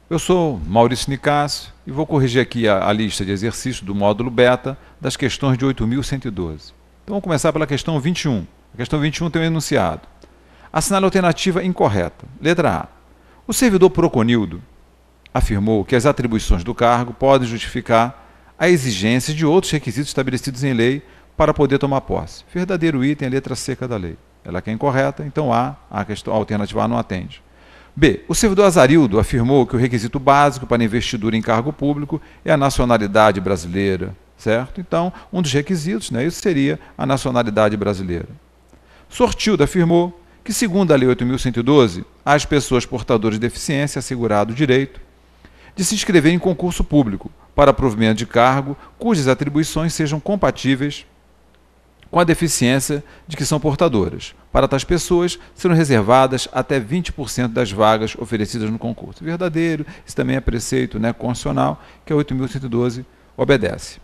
Eu sou Maurício Nicásio e vou corrigir aqui a lista de exercícios do módulo beta das questões de 8.112. Então vamos começar pela questão 21. A questão 21 tem um enunciado. Assinale a alternativa incorreta. Letra A. O servidor Proconildo afirmou que as atribuições do cargo podem justificar a exigência de outros requisitos estabelecidos em lei para poder tomar posse. Verdadeiro item, a letra seca da lei. Ela é incorreta, então a alternativa A não atende. B. O servidor Azarildo afirmou que o requisito básico para investidura em cargo público é a nacionalidade brasileira, certo? Então, um dos requisitos, né, isso seria a nacionalidade brasileira. Sortildo afirmou que, segundo a Lei 8.112, às pessoas portadoras de deficiência é assegurado o direito de se inscrever em concurso público para provimento de cargo cujas atribuições sejam compatíveis com a deficiência de que são portadoras. Para tais pessoas, serão reservadas até 20% das vagas oferecidas no concurso. Verdadeiro, isso também é preceito, né, constitucional, que a 8.112 obedece.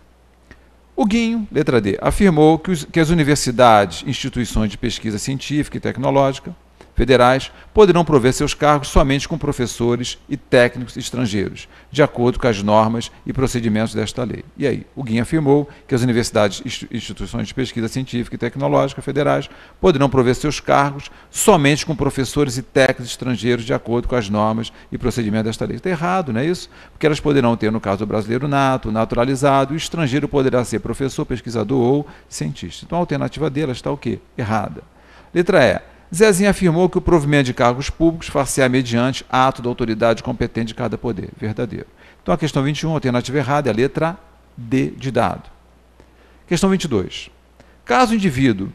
O Guinho, letra D, afirmou que as universidades, instituições de pesquisa científica e tecnológica federais poderão prover seus cargos somente com professores e técnicos estrangeiros, de acordo com as normas e procedimentos desta lei. E aí, o Guinho afirmou que as universidades e instituições de pesquisa científica e tecnológica federais poderão prover seus cargos somente com professores e técnicos estrangeiros, de acordo com as normas e procedimentos desta lei. Está errado, não é isso? Porque elas poderão ter, no caso do brasileiro nato, naturalizado, e o estrangeiro poderá ser professor, pesquisador ou cientista. Então a alternativa dela está o quê? Errada. Letra E. Zezinho afirmou que o provimento de cargos públicos far-se-á mediante ato da autoridade competente de cada poder. Verdadeiro. Então a questão 21, a alternativa errada, é a letra D de dado. Questão 22. Caso o indivíduo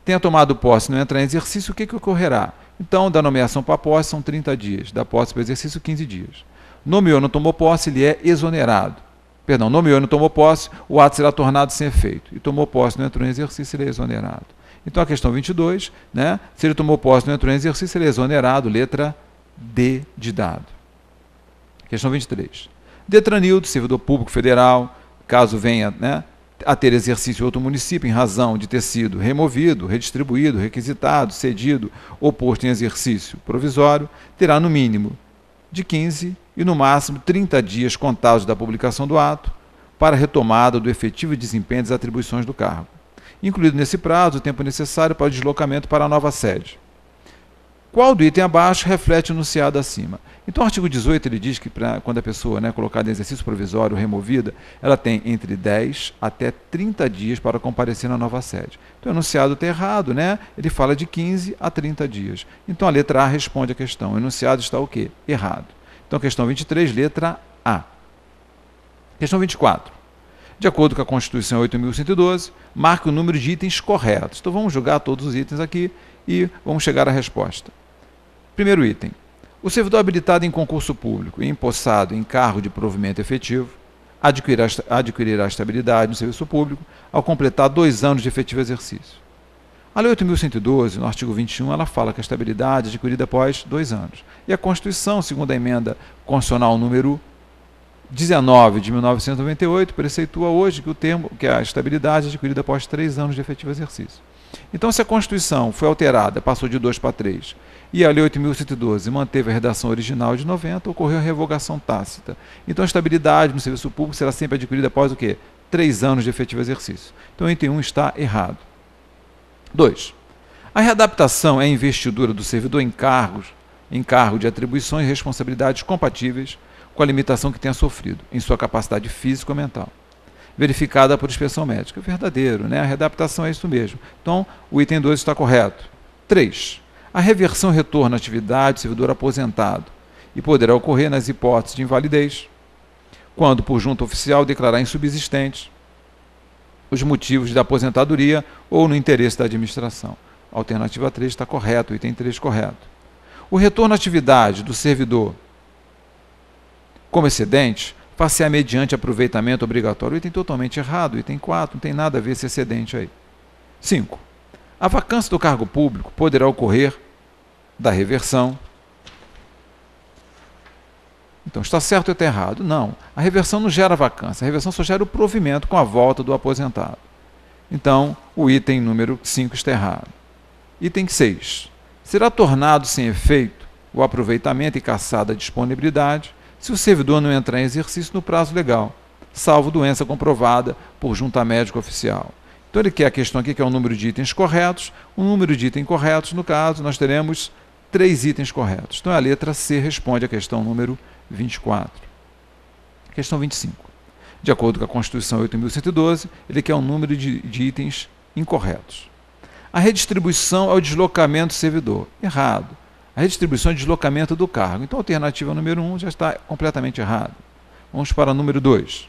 tenha tomado posse e não entrar em exercício, o que ocorrerá? Então, da nomeação para a posse são 30 dias, da posse para o exercício 15 dias. Nomeou e não tomou posse, ele é exonerado. Perdão, nomeou e não tomou posse, o ato será tornado sem efeito. E tomou posse e não entrou em exercício, ele é exonerado. Então, a questão 22, né? Se ele tomou posse e não entrou em exercício, ele é exonerado, letra D de dado. Questão 23. Detranildo, servidor público federal, caso venha, né, a ter exercício em outro município, em razão de ter sido removido, redistribuído, requisitado, cedido ou posto em exercício provisório, terá no mínimo de 15 e no máximo 30 dias contados da publicação do ato para retomada do efetivo desempenho das atribuições do cargo, incluído nesse prazo o tempo necessário para o deslocamento para a nova sede. Qual do item abaixo reflete o enunciado acima? Então, o artigo 18 ele diz que quando a pessoa, né, colocada em exercício provisório ou removida, ela tem entre 10 até 30 dias para comparecer na nova sede. Então, o enunciado está errado, né? Ele fala de 15 a 30 dias. Então, a letra A responde a questão. O enunciado está o quê? Errado. Então, questão 23, letra A. Questão 24. De acordo com a Constituição 8.112, marque o número de itens corretos. Então vamos jogar todos os itens aqui e vamos chegar à resposta. Primeiro item. O servidor habilitado em concurso público e empossado em cargo de provimento efetivo adquirirá estabilidade no serviço público ao completar 2 anos de efetivo exercício. A Lei 8.112, no artigo 21, ela fala que a estabilidade é adquirida após 2 anos. E a Constituição, segundo a emenda constitucional número 19 de 1998, preceitua hoje que a estabilidade é adquirida após 3 anos de efetivo exercício. Então, se a Constituição foi alterada, passou de 2 para 3, e a Lei 8.112 manteve a redação original de 90, ocorreu a revogação tácita. Então, a estabilidade no serviço público será sempre adquirida após o quê? 3 anos de efetivo exercício. Então, o item 1 está errado. 2. A readaptação é a investidura do servidor em cargo de atribuições e responsabilidades compatíveis com a limitação que tenha sofrido em sua capacidade física ou mental, verificada por inspeção médica. Verdadeiro, né? A readaptação é isso mesmo. Então, o item 2 está correto. 3. A reversão e retorno à atividade do servidor aposentado e poderá ocorrer nas hipóteses de invalidez, quando por junta oficial declarar insubsistentes os motivos da aposentadoria ou no interesse da administração. A alternativa 3 está correta, o item 3 correto. O retorno à atividade do servidor como excedente, far-se-á mediante aproveitamento obrigatório. O item totalmente errado. O item 4 não tem nada a ver esse excedente aí. 5. A vacância do cargo público poderá ocorrer da reversão. Então, está certo ou está errado? Não. A reversão não gera vacância. A reversão só gera o provimento com a volta do aposentado. Então, o item número 5 está errado. Item 6. Será tornado sem efeito o aproveitamento e cassada a disponibilidade se o servidor não entrar em exercício no prazo legal, salvo doença comprovada por junta médica oficial. Então ele quer a questão aqui que é o número de itens corretos, o número de itens corretos, no caso, nós teremos 3 itens corretos. Então a letra C responde à questão número 24. Questão 25. De acordo com a Constituição 8.112, ele quer um número de itens incorretos. A redistribuição é o deslocamento do servidor. Errado. A redistribuição é o deslocamento do cargo. Então a alternativa número 1 já está completamente errada. Vamos para o número 2.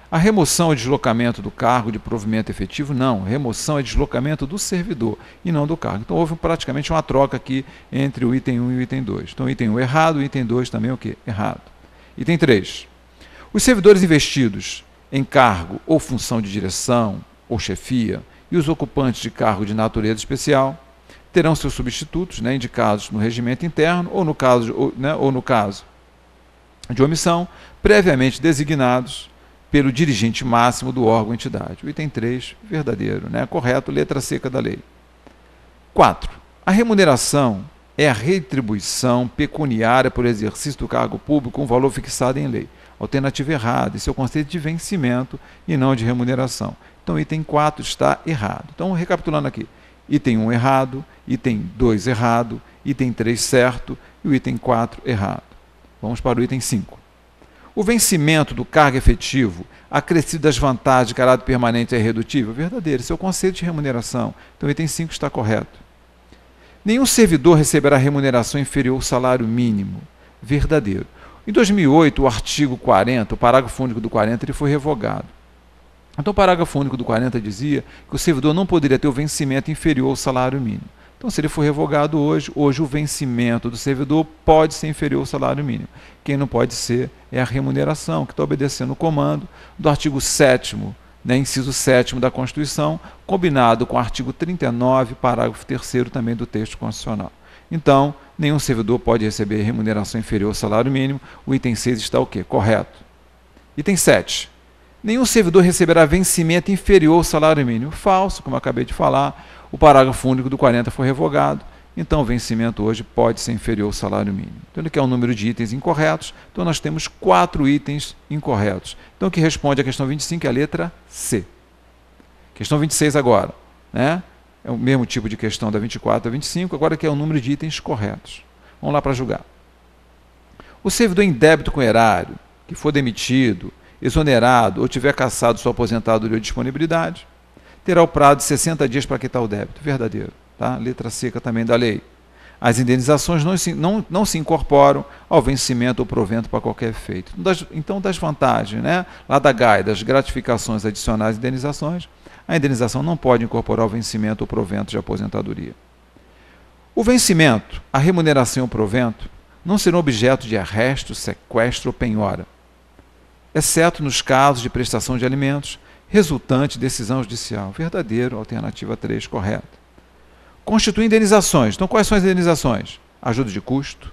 A remoção é deslocamento do cargo de provimento efetivo? Não. Remoção é deslocamento do servidor e não do cargo. Então houve praticamente uma troca aqui entre o item 1 e o item 2. Então o item 1 errado, o item 2 também o quê? Errado. Item 3. Os servidores investidos em cargo ou função de direção ou chefia e os ocupantes de cargo de natureza especial terão seus substitutos, né, indicados no regimento interno ou no caso de omissão, previamente designados pelo dirigente máximo do órgão ou entidade. O item 3, verdadeiro, né, correto, letra seca da lei. 4. A remuneração é a retribuição pecuniária por exercício do cargo público com valor fixado em lei. Alternativa errada, esse é o conceito de vencimento e não de remuneração. Então, item 4 está errado. Então, recapitulando aqui, item 1 errado, item 2 errado, item 3 certo e o item 4 errado. Vamos para o item 5. O vencimento do cargo efetivo acrescido das vantagens de caráter permanente é irredutível? Verdadeiro, esse é o conceito de remuneração. Então, o item 5 está correto. Nenhum servidor receberá remuneração inferior ao salário mínimo. Verdadeiro. Em 2008, o artigo 40, o parágrafo único do 40, ele foi revogado. Então, o parágrafo único do 40 dizia que o servidor não poderia ter o vencimento inferior ao salário mínimo. Então, se ele for revogado hoje o vencimento do servidor pode ser inferior ao salário mínimo. Quem não pode ser é a remuneração, que está obedecendo o comando do artigo 7º, né, inciso 7º da Constituição, combinado com o artigo 39, parágrafo 3º também do texto constitucional. Então, nenhum servidor pode receber remuneração inferior ao salário mínimo. O item 6 está o quê? Correto. Item 7. Nenhum servidor receberá vencimento inferior ao salário mínimo. Falso, como eu acabei de falar. O parágrafo único do 40 foi revogado. Então, o vencimento hoje pode ser inferior ao salário mínimo. Então, ele quer um número de itens incorretos. Então, nós temos 4 itens incorretos. Então, o que responde à questão 25 é a letra C. Questão 26 agora, né? É o mesmo tipo de questão da 24 a 25, agora que é o número de itens corretos. Vamos lá para julgar. O servidor em débito com erário, que for demitido, exonerado ou tiver cassado sua aposentadoria ou disponibilidade, terá o prazo de 60 dias para quitar o débito. Verdadeiro. Tá? Letra seca também da lei. As indenizações não se incorporam ao vencimento ou provento para qualquer efeito. Então, das vantagens, né? Lá da GAI, das gratificações adicionais e indenizações, a indenização não pode incorporar o vencimento ou provento de aposentadoria. O vencimento, a remuneração ou provento não serão objeto de arresto, sequestro ou penhora, exceto nos casos de prestação de alimentos resultante de decisão judicial. Verdadeiro, alternativa 3, correta. Constitui indenizações. Então, quais são as indenizações? Ajuda de custo,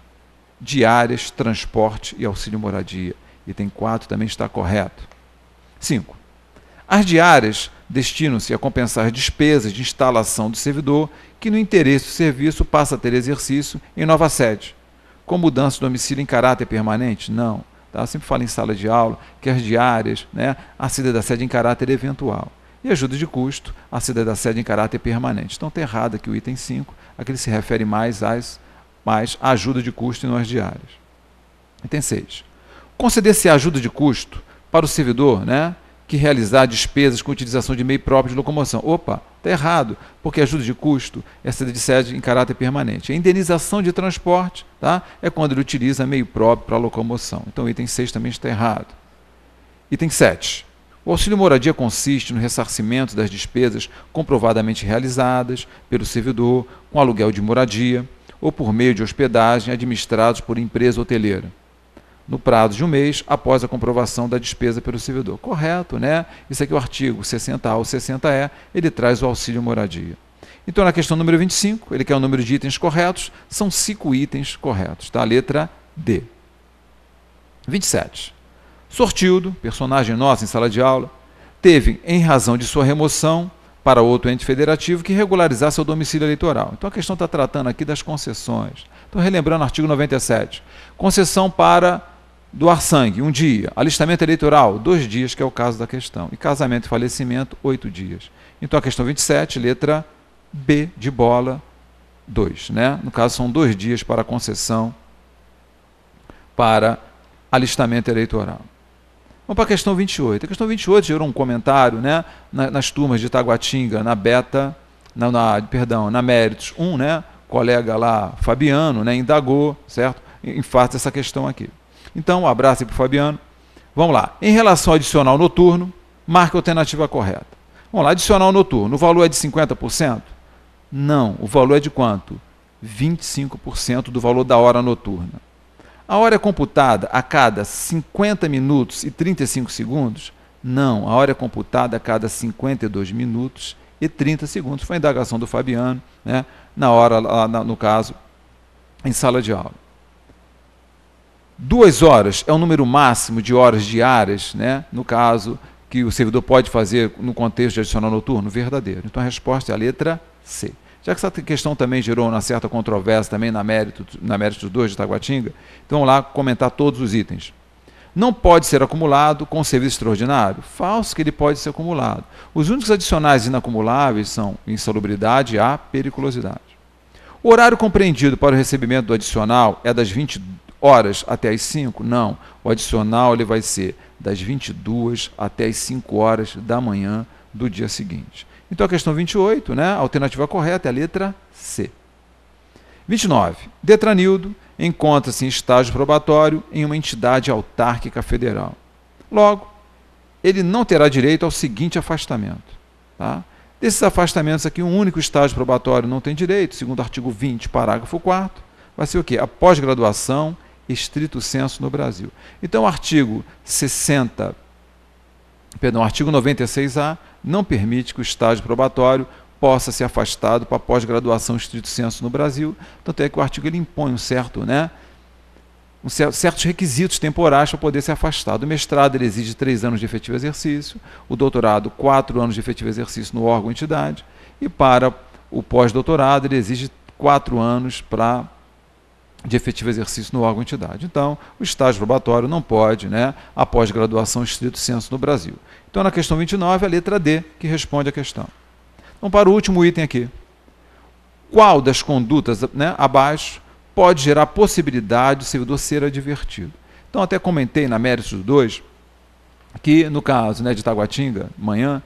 diárias, transporte e auxílio moradia. Item 4 também está correto. 5. As diárias destinam-se a compensar despesas de instalação do servidor que, no interesse do serviço, passa a ter exercício em nova sede. Com mudança de domicílio em caráter permanente? Não. Tá? Eu sempre falo em sala de aula que as diárias, né, a saída da sede em caráter eventual. E ajuda de custo, a saída da sede em caráter permanente. Então está errado aqui o item 5, aqui ele se refere mais à ajuda de custo e não às diárias. Item 6. Conceder-se a ajuda de custo para o servidor, né, que realizar despesas com utilização de meio próprio de locomoção. Opa, está errado, porque ajuda de custo é saída de sede em caráter permanente. A indenização de transporte, tá, é quando ele utiliza meio próprio para locomoção. Então o item 6 também está errado. Item 7. O auxílio moradia consiste no ressarcimento das despesas comprovadamente realizadas pelo servidor com aluguel de moradia ou por meio de hospedagem administrados por empresa hoteleira, no prazo de um mês após a comprovação da despesa pelo servidor. Correto, né? Isso aqui é o artigo 60A ou 60E, ele traz o auxílio moradia. Então, na questão número 25, ele quer o número de itens corretos, são 5 itens corretos, tá? Letra D. 27. Sortildo, personagem nosso em sala de aula, teve, em razão de sua remoção para outro ente federativo, que regularizar seu domicílio eleitoral. Então a questão está tratando aqui das concessões. Então, relembrando o artigo 97, concessão para Doar sangue, 1 dia. Alistamento eleitoral, 2 dias, que é o caso da questão. E casamento e falecimento, 8 dias. Então a questão 27, letra B de bola, 2. Né? No caso, são 2 dias para concessão para alistamento eleitoral. Vamos para a questão 28. A questão 28 gerou um comentário, né, nas turmas de Taguatinga, na Beta, na Méritos 1, né, colega lá, Fabiano, né, indagou, certo? Em face dessa questão aqui. Então, um abraço aí para o Fabiano. Vamos lá. Em relação ao adicional noturno, marque a alternativa correta. Vamos lá, adicional noturno. O valor é de 50%? Não. O valor é de quanto? 25% do valor da hora noturna. A hora é computada a cada 50 minutos e 35 segundos? Não. A hora é computada a cada 52 minutos e 30 segundos. Foi a indagação do Fabiano, né, na hora, no caso, em sala de aula. 2 horas é o número máximo de horas diárias, né, no caso, que o servidor pode fazer no contexto de adicional noturno? Verdadeiro. Então a resposta é a letra C. Já que essa questão também gerou uma certa controvérsia também na Méritos 2 de Taguatinga, então vamos lá comentar todos os itens. Não pode ser acumulado com serviço extraordinário? Falso que ele pode ser acumulado. Os únicos adicionais inacumuláveis são insalubridade e a periculosidade. O horário compreendido para o recebimento do adicional é das 20 horas até as 5? Não. O adicional ele vai ser das 22 até as 5 horas da manhã do dia seguinte. Então a questão 28, né, a alternativa correta é a letra C. 29. Detranildo encontra-se em estágio probatório em uma entidade autárquica federal. Logo, ele não terá direito ao seguinte afastamento. Tá? Desses afastamentos aqui, um único estágio probatório não tem direito, segundo o artigo 20, parágrafo 4º, vai ser o quê? A pós-graduação estrito sensu no Brasil. Então, o artigo 96A não permite que o estágio probatório possa ser afastado para pós-graduação estrito sensu no Brasil. Tanto é que o artigo ele impõe certos requisitos temporais para poder ser afastado. O mestrado ele exige 3 anos de efetivo exercício, o doutorado 4 anos de efetivo exercício no órgão ou entidade, e para o pós-doutorado ele exige 4 anos de efetivo exercício no órgão ou entidade. Então, o estágio probatório não pode, né, a pós-graduação estrito sensu no Brasil. Então, na questão 29, a letra D que responde a questão. Então, para o último item aqui. Qual das condutas, né, abaixo pode gerar possibilidade do servidor ser advertido? Então, até comentei na Méritos 2 que, no caso, né, de Taguatinga, amanhã,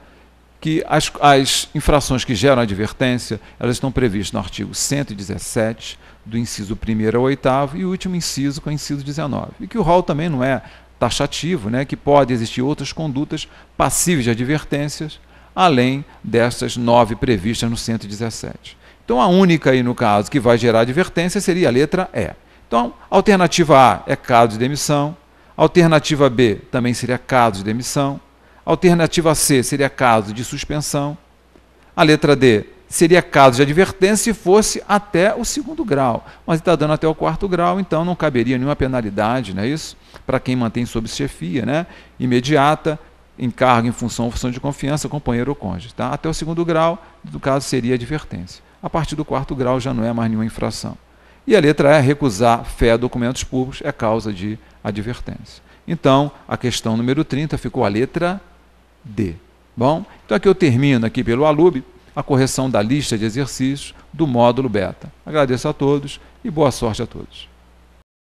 que as infrações que geram advertência, elas estão previstas no artigo 117, do inciso 1º ao 8º, e o último inciso com o inciso 19. E que o rol também não é taxativo, né, que pode existir outras condutas passíveis de advertências, além dessas 9 previstas no 117. Então, a única aí, no caso, que vai gerar advertência seria a letra E. Então, a alternativa A é caso de demissão, a alternativa B também seria caso de demissão, a alternativa C seria caso de suspensão, a letra D seria caso de advertência se fosse até o 2º grau, mas está dando até o 4º grau, então não caberia nenhuma penalidade, não é isso? Para quem mantém sob chefia, né, imediata, encargo em função ou função de confiança, companheiro ou cônjuge. Tá? Até o 2º grau, no caso, seria advertência. A partir do 4º grau já não é mais nenhuma infração. E a letra E, recusar fé a documentos públicos, é causa de advertência. Então, a questão número 30 ficou a letra D. Bom, então aqui eu termino aqui pelo Alub a correção da lista de exercícios do módulo beta. Agradeço a todos e boa sorte a todos.